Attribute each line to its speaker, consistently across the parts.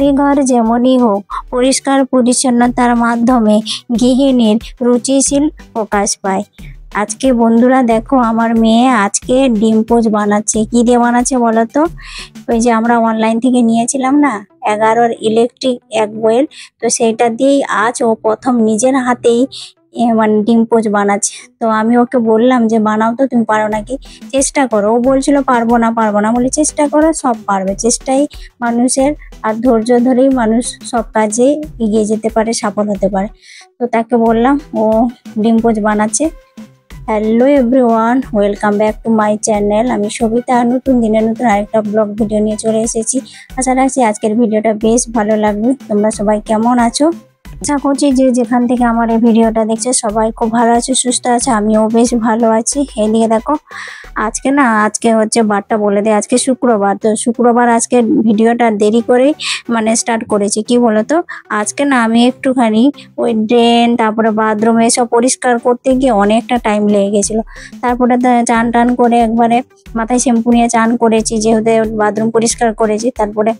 Speaker 1: বাড়িঘর যেমনই হোক, পরিষ্কার পরিচ্ছন্নতার মাধ্যমে গৃহিণীর রুচিশীল প্রকাশ পায়। আজকে বন্ধুরা দেখো, আমার মেয়ে আজকে ডিম পোচ বানাচ্ছে। কি দিয়ে বানাচ্ছে বলো তো? ওই যে আমরা অনলাইন থেকে নিয়েছিলাম না 11 ইলেকট্রিক এক বয়েল, তো সেইটা দিয়েই আজ ও প্রথম নিজের হাতেই মানে ডিম পোচ বানাচ্ছে। তো আমি ওকে বললাম যে বানাও তো, তুমি পারো নাকি, চেষ্টা করো। ও বলছিল পারবো না পারবো না, বলি চেষ্টা করো, সব পারবে। চেষ্টাই মানুষের, আর ধৈর্য ধরেই মানুষ সব কাজে এগিয়ে যেতে পারে, সফল হতে পারে। তো তাকে বললাম, ও ডিম পোচ বানাচ্ছে। Hello everyone, welcome back to my channel. আমি সবিতা, নতুন দিনে নতুন আরেকটা ব্লগ ভিডিও নিয়ে চলে এসেছি। আশা রাখছি আজকের ভিডিওটা বেশ ভালো লাগবে। তোমরা সবাই কেমন আছো? আশা করছি যে যেখান থেকে আমার এই ভিডিওটা দেখছে সবাই খুব ভালো আছে, সুস্থ আছে। আমিও বেশ ভালো আছি। এদিকে দেখো, আজকে হচ্ছে বারটা বলে দেয়, আজকে শুক্রবার। তো শুক্রবার আজকে ভিডিওটা দেরি করে মানে স্টার্ট করেছি। কি বলতো, আজকে না আমি একটুখানি ওই ড্রেন, তারপরে বাথরুম এসব পরিষ্কার করতে গিয়ে অনেকটা টাইম লেগে গেছিলো। তারপরে চান টান করে একবারে মাথায় শ্যাম্পু নিয়ে চান করেছি, যেহেতু বাথরুম পরিষ্কার করেছি। তারপরে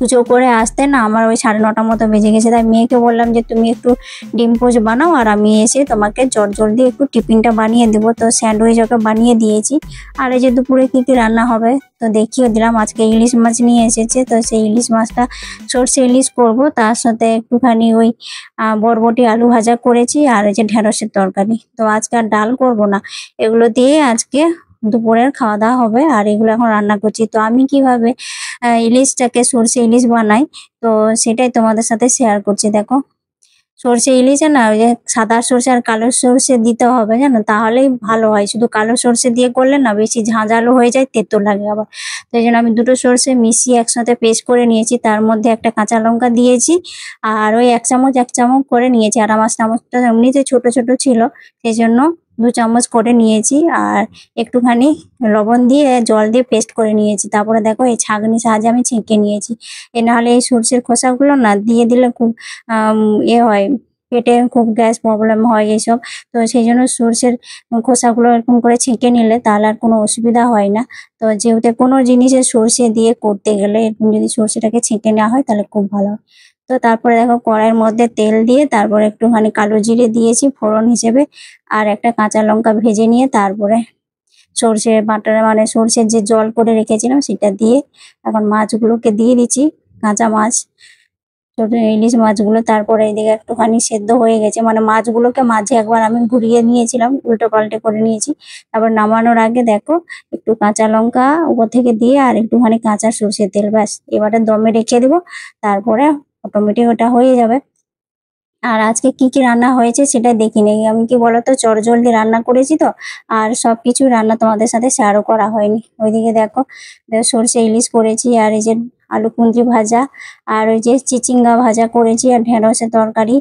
Speaker 1: পুজো করে আসতে না আমার ওই 9:30 মতো বেজে গেছে। তাই মেয়েকে বললাম যে তুমি একটু ডিম পোচ বানাও, আর আমি এসে তোমাকে জলদি একটু টিফিনটা বানিয়ে দেবো। তো স্যান্ডউইচ ওকে বানিয়ে দিয়েছি। আর এই যে দুপুরে কি কি রান্না হবে তো দেখিয়ে দিলাম। আজকে ইলিশ মাছ নিয়ে এসেছে, তো সেই ইলিশ মাছটা সর্ষে ইলিশ করব। তার সাথে একটুখানি ওই বরবটি আলু ভাজা করেছি, আর এই যে ঢেঁড়সের তরকারি। তো আজকে আর ডাল করব না, এগুলো দিয়ে আজকে দুপুরের খাওয়া দাওয়া হবে। আর এগুলো এখন রান্না করছি। তো আমি কিভাবে ইলিশটাকে সর্ষে ইলিশ বানাই, তো সেটাই তোমাদের সাথে শেয়ার করছি। দেখো, সর্ষে ইলিশে না ওই যে সাদা সর্ষে আর কালো সর্ষে দিতে হবে, জানো, তাহলেই ভালো হয়। শুধু কালো সর্ষে দিয়ে করলে না বেশি ঝাঁঝালো হয়ে যায়, তেতো লাগে আবার। তো এই জন্য আমি দুটো সর্ষে মিশিয়ে একসাথে পেস্ট করে নিয়েছি। তার মধ্যে একটা কাঁচা লঙ্কা দিয়েছি, আর ওই এক চামচ করে নিয়েছি। আর আমার চামচটা এমনিতে ছোট ছোট ছিল, সেই জন্য 2 চামচ করে নিয়েছি। আর একটুখানি লবণ দিয়ে জল দিয়ে পেস্ট করে নিয়েছি। তারপরে দেখো, এই ছাঁকনির সাহায্যে আমি ছেঁকে নিয়েছি। নাহলে এই সর্ষের খোসাগুলো না দিয়ে দিলে খুব হয়, পেটে খুব গ্যাস প্রবলেম হয় এইসব। তো সেই জন্য সর্ষের খোসাগুলো এরকম করে ছেঁকে নিলে তাহলে আর কোনো অসুবিধা হয় না। তো যেহেতু কোনো জিনিসের সর্ষে দিয়ে করতে গেলে এরকম যদি সর্ষেটাকে ছেঁকে নেওয়া হয় তাহলে খুব ভালো হয়। তো তারপরে দেখো, কড়াইয়ের মধ্যে তেল দিয়ে তারপরে একটুখানি কালো জিরে দিয়েছি ফোড়ন হিসেবে, আর একটা কাঁচা লঙ্কা ভেজে নিয়ে তারপরে সর্ষে বাটা মানে সর্ষের যে জল করে রেখেছিলাম সেটা দিয়ে এখন মাছগুলোকে দিয়ে দিচ্ছি, কাঁচা মাছ, ছোট ইলিশ মাছগুলো। তারপরে এদিকে একটুখানি সেদ্ধ হয়ে গেছে, মানে মাছগুলোকে মাঝে একবার আমি ঘুরিয়ে নিয়েছিলাম, উল্টো পাল্টে করে নিয়েছি। তারপর নামানোর আগে দেখো একটু কাঁচা লঙ্কা উপর থেকে দিয়ে আর একটুখানি কাঁচা সর্ষের তেল, ব্যাস এবারে দমে রেখে দেবো। তারপরে অটোমেটিক ওটা হয়ে যাবে। আর আজকে কি কি রান্না হয়েছে সেটা দেখিনি আমি। কি বলতো, চটজলদি রান্না করেছি তো, আর সবকিছু রান্না তোমাদের সাথে শেয়ারও করা হয়নি। ওইদিকে দেখো, সর্ষে ইলিশ করেছি, আর এই যে আলু কুঁদরি ভাজা, আর ওই যে চিচিঙ্গা ভাজা করেছি, আর ঢেঁড়সের তরকারি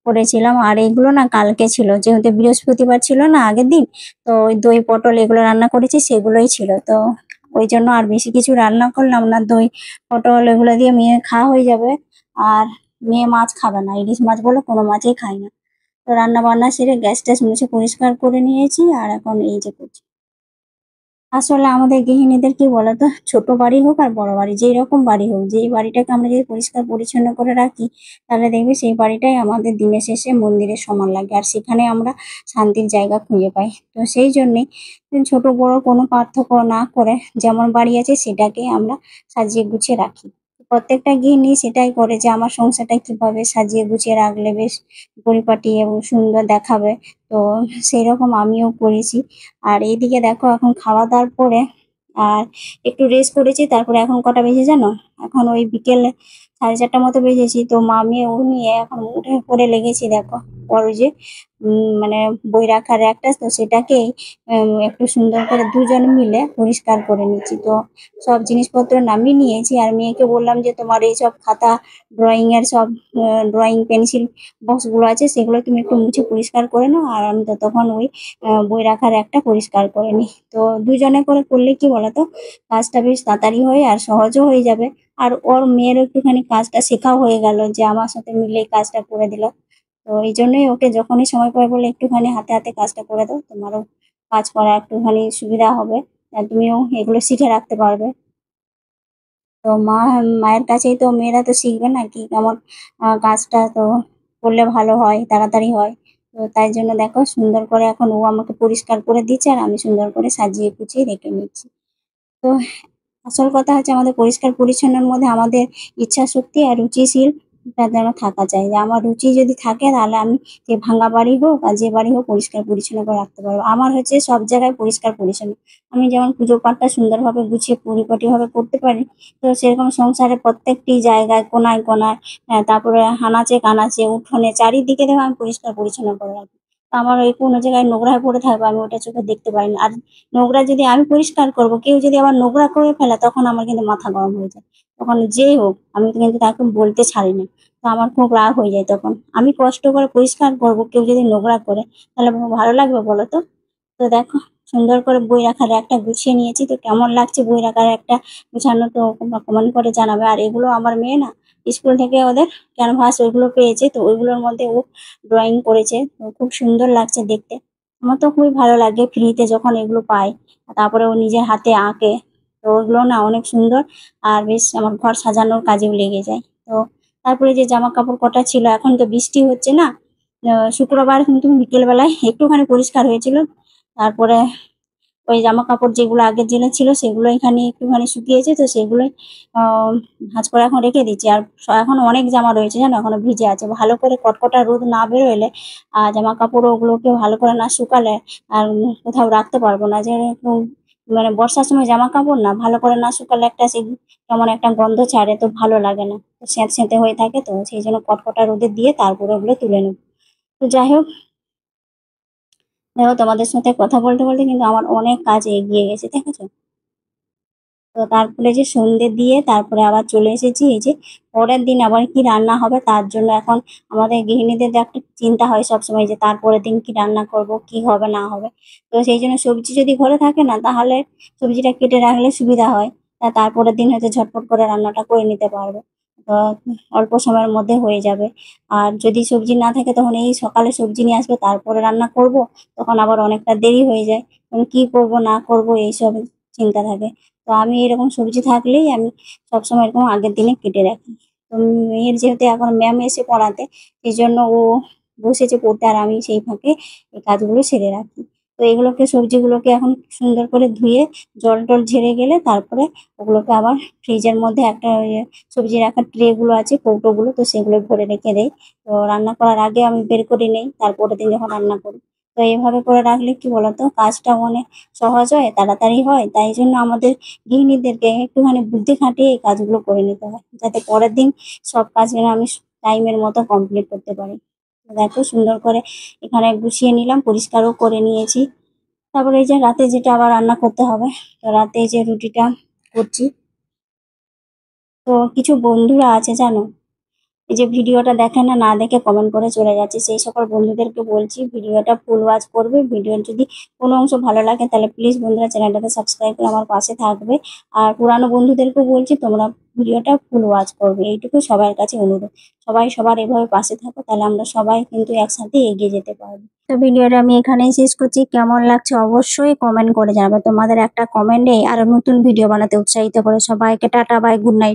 Speaker 1: করেছিলাম। আর এইগুলো না কালকে ছিল, যেহেতু বৃহস্পতিবার ছিল না আগের দিন, তো ওই দই পটল এগুলো রান্না করেছি, সেগুলোই ছিল। তো ওই জন্য আর বেশি কিছু রান্না করলাম না। দই পটল এগুলো দিয়ে মেয়ে খাওয়া হয়ে যাবে। আর মেয়ে মাছ খাবে না, ইলিশ মাছ বলে কোনো মাছই খায় না। তো রান্না বান্না সেরে গ্যাস ট্যাস মুছে পরিষ্কার করে নিয়েছি, আর এখন এই যে করছি। আসলে আমাদের গৃহিণীদের কি বলতো, ছোট বাড়ি হোক আর বড় বাড়ি, যেই রকম বাড়ি হোক, যেই বাড়িটাকে আমরা যদি পরিষ্কার পরিচ্ছন্ন করে রাখি, তাহলে দেখবে সেই বাড়িটাই আমাদের দিনের শেষে মন্দিরের সমান লাগে, আর সেখানে আমরা শান্তির জায়গা খুঁজে পাই। তো সেই জন্যেই ছোট বড় কোনো পার্থক্য না করে যেমন বাড়ি আছে সেটাকে আমরা সাজিয়ে গুছিয়ে রাখি। প্রত্যেকটা গৃহিণী সেটাই করে, যে আমার সংসারটা কিভাবে সাজিয়ে গুছিয়ে রাখলে বেশ পরিপাটি এবং সুন্দর দেখাবে। তো সেই রকম আমিও করেছি। আর এইদিকে দেখো, এখন খাওয়া দাওয়ার পরে আর একটু রেস্ট করেছি। তারপরে এখন কটা বেজে জানো, এখন ওই বিকেল 4:30 মতো বেজেছি। তো মামি ও নিয়ে এখন উঠে পড়ে লেগেছি। দেখো, ওর ওই যে মানে বই রাখার একটা, তো সেটাকেই একটু সুন্দর করে দুজন মিলে পরিষ্কার করে নিচ্ছি। তো সব জিনিসপত্র নামিয়ে নিয়েছি, আর মেয়েকে বললাম যে তোমার এই সব খাতা, ড্রয়িং এর সব ড্রয়িং পেন্সিল বক্স গুলো আছে সেগুলো তুমি একটু মুছে পরিষ্কার করে নাও, আর আমি ততক্ষণ ওই বই রাখার একটা পরিষ্কার করে নিই। তো দুজনে করে করলে কি বলতো, কাজটা বেশ তাড়াতাড়ি হয় আর সহজও হয়ে যাবে। আর ওর মেয়ের একটুখানি কাজটা শেখাও হয়ে গেল, যে আমার সাথে মিলে এই কাজটা করে দিল। তো এই জন্যই ওকে যখনই সময় পাই বলে একটুখানি হাতে হাতে কাজটা করে দাও, তোমারও কাজ করা একটুখানি সুবিধা হবে, আর তুমিও এগুলো শিখে রাখতে পারবে। তো মায়ের কাছেই তো মেয়েরা তো শিখবে না কি কেমন কাজটা তো করলে ভালো হয়, তাড়াতাড়ি হয়। তো তাই জন্য দেখো সুন্দর করে এখন ও আমাকে পরিষ্কার করে দিচ্ছে আর আমি সুন্দর করে সাজিয়ে গুছিয়ে রেখে নিচ্ছি। তো আসল কথা হচ্ছে আমাদের পরিষ্কার পরিচ্ছন্নের মধ্যে আমাদের ইচ্ছাশক্তি আর রুচিশীলটা যেন থাকা চাই। যে আমার রুচি যদি থাকে তাহলে আমি যে ভাঙা বাড়ি হোক আর যে বাড়ি হোক পরিষ্কার পরিচ্ছন্ন করে রাখতে পারবো। আমার হচ্ছে সব জায়গায় পরিষ্কার পরিচ্ছন্ন। আমি যেমন পুজো পাঠটা সুন্দরভাবে গুছিয়ে পরিপাটিভাবে করতে পারি, তো সেরকম সংসারের প্রত্যেকটি জায়গায় কোণায় কোণায়, তারপরে আনাচে কানাচে, উঠোনে চারিদিকে দেখো আমি পরিষ্কার পরিচ্ছন্ন করে রাখি। তো আমার ওই কোনো জায়গায় নোংরা হয়ে পড়ে থাকবে আমি ওটা চোখে দেখতে পারি না। আর নোংরা যদি আমি পরিষ্কার করবো, কেউ যদি আবার নোংরা করে ফেলে তখন আমার কিন্তু মাথা গরম হয়ে যায়। তখন যেই হোক আমি কিন্তু তাকে বলতে ছাড়ি না। তো আমার খুব রাগ হয়ে যায় তখন। আমি কষ্ট করে পরিষ্কার করবো, কেউ যদি নোংরা করে তাহলে ভালো লাগবে বলো তো? তো দেখো সুন্দর করে বই রাখার একটা গুছিয়ে নিয়েছি। তো কেমন লাগছে বই রাখার একটা গুছানো তো তোমরা কমেন্ট করে জানাবে। আর এগুলো আমার মেয়ে না স্কুল থেকে ওদের ক্যানভাস ওইগুলো পেয়েছে, তো ওইগুলোর মধ্যে ও ড্রয়িং করেছে। তো খুব সুন্দর লাগছে দেখতে। আমার তো খুবই ভালো লাগে ফ্রিতে যখন এগুলো পাই। তারপরে ও নিজের হাতে আঁকে। তো ওগুলো না অনেক সুন্দর আর বেশ আমার ঘর সাজানোর কাজেও লেগে যায়। তো তারপরে যে জামা কাপড় কটা ছিল, এখন তো বৃষ্টি হচ্ছে না, শুক্রবার কিন্তু বিকেল বেলায় একটুখানি পরিষ্কার হয়েছিল। তারপরে ওই জামা কাপড় যেগুলো আগের দিনে ছিল সেগুলো এখানে একটুখানি শুকিয়েছে, তো সেগুলোই ভাঁজ করে এখন রেখে দিচ্ছি। আর এখন অনেক জামা রয়েছে জানো, এখনো ভিজে আছে। ভালো করে কটকটা রোদ না বেরোলে জামা কাপড় ওগুলোকে ভালো করে না শুকালে আর কোথাও রাখতে পারবো না। যে মানে বর্ষার সময় জামা কাপড় না ভালো করে না শুকালে একটা সেই কেমন একটা গন্ধ ছাড়ে, তো ভালো লাগে না, তো স্যাঁত স্যাঁতে হয়ে থাকে। তো সেই জন্য কটকটা রোদে দিয়ে তারপরে ওগুলো তুলে নেব। তো যাই হোক, দেখো তোমাদের সাথে কথা বলতে বলতে কিন্তু আমার অনেক কাজ এগিয়ে গেছে, দেখেছো? তো তারপরে যে সন্ধে দিয়ে তারপরে আবার চলে এসেছি এই যে পরের দিন আবার কি রান্না হবে তার জন্য। এখন আমাদের গৃহিণীদের যে একটা চিন্তা হয় সবসময় যে তারপরের দিন কি রান্না করব, কি হবে না হবে। তো সেই জন্য সবজি যদি ঘরে থাকে না তাহলে সবজিটা কেটে রাখলে সুবিধা হয়। তারপরের দিন হয়তো ঝটপট করে রান্নাটা করে নিতে পারবো। তো অল্প সময়ের মধ্যে হয়ে যাবে। আর যদি সবজি না থাকে তখন এই সকালে সবজি নিয়ে আসবে তারপরে রান্না করব, তখন আবার অনেকটা দেরি হয়ে যায়। তখন কি করব না করব এইসব চিন্তা থাকে। তো আমি এরকম সবজি থাকলেই আমি সবসময় এরকম আগের দিনে কেটে রাখি। তো মেয়ের যেহেতু এখন ম্যাম এসে পড়াতে, সেই জন্য ও বসেছে পড়তে আর আমি সেই ফাঁকে এই কাজগুলো সেরে রাখি। তো এগুলোকে সবজিগুলোকে এখন সুন্দর করে ধুয়ে জল টল ঝেড়ে গেলে তারপরে ওগুলোকে আবার ফ্রিজের মধ্যে একটা ওই সবজি রাখার ট্রে গুলো আছে, কৌটোগুলো, তো সেগুলো ভরে রেখে দেই। তো রান্না করার আগে আমি বের করে নেই, তারপরের দিন যখন রান্না করি। তো এইভাবে করে রাখলে কি বলতো কাজটা অনেক সহজ হয়, তাড়াতাড়ি হয়। তাই জন্য আমাদের গৃহিণীদেরকে একটুখানি বুদ্ধি খাটিয়ে এই কাজগুলো করে নিতে হয়, যাতে পরের দিন সব কাজ যেন আমি টাইমের মতো কমপ্লিট করতে পারি। তো দেখো সুন্দর করে এখানে গুছিয়ে নিলাম, পরিষ্কারও করে নিয়েছি। তারপরে এই যে রাতে যেটা আবার রান্না করতে হবে, তো রাতে এই যে রুটিটা করছি। তো কিছু বন্ধুরা আছে জানো, এই যে ভিডিওটা দেখে না, না দেখে কমেন্ট করে চলে যাচ্ছে। সেই সকল বন্ধুদেরকে বলছি ভিডিওটা ফুল ওয়াচ করবে। ভিডিওর যদি কোনো অংশ ভালো লাগে তাহলে প্লিজ বন্ধুরা চ্যানেলটাকে সাবস্ক্রাইব করে আমার পাশে থাকবে। আর পুরানো বন্ধুদেরকে বলছি তোমরা ভিডিওটা ফুল ওয়াচ করবে, এইটুকু সবার কাছে অনুরোধ। সবাই সবার এভাবে পাশে থাকো, তাহলে আমরা সবাই কিন্তু একসাথে এগিয়ে যেতে পারবো। তো ভিডিওটা আমি এখানেই শেষ করছি। কেমন লাগছে অবশ্যই কমেন্ট করে জানাবে। তোমাদের একটা কমেন্টে আরো নতুন ভিডিও বানাতে উৎসাহিত করে। সবাইকে টাটা বাই, গুড নাইট।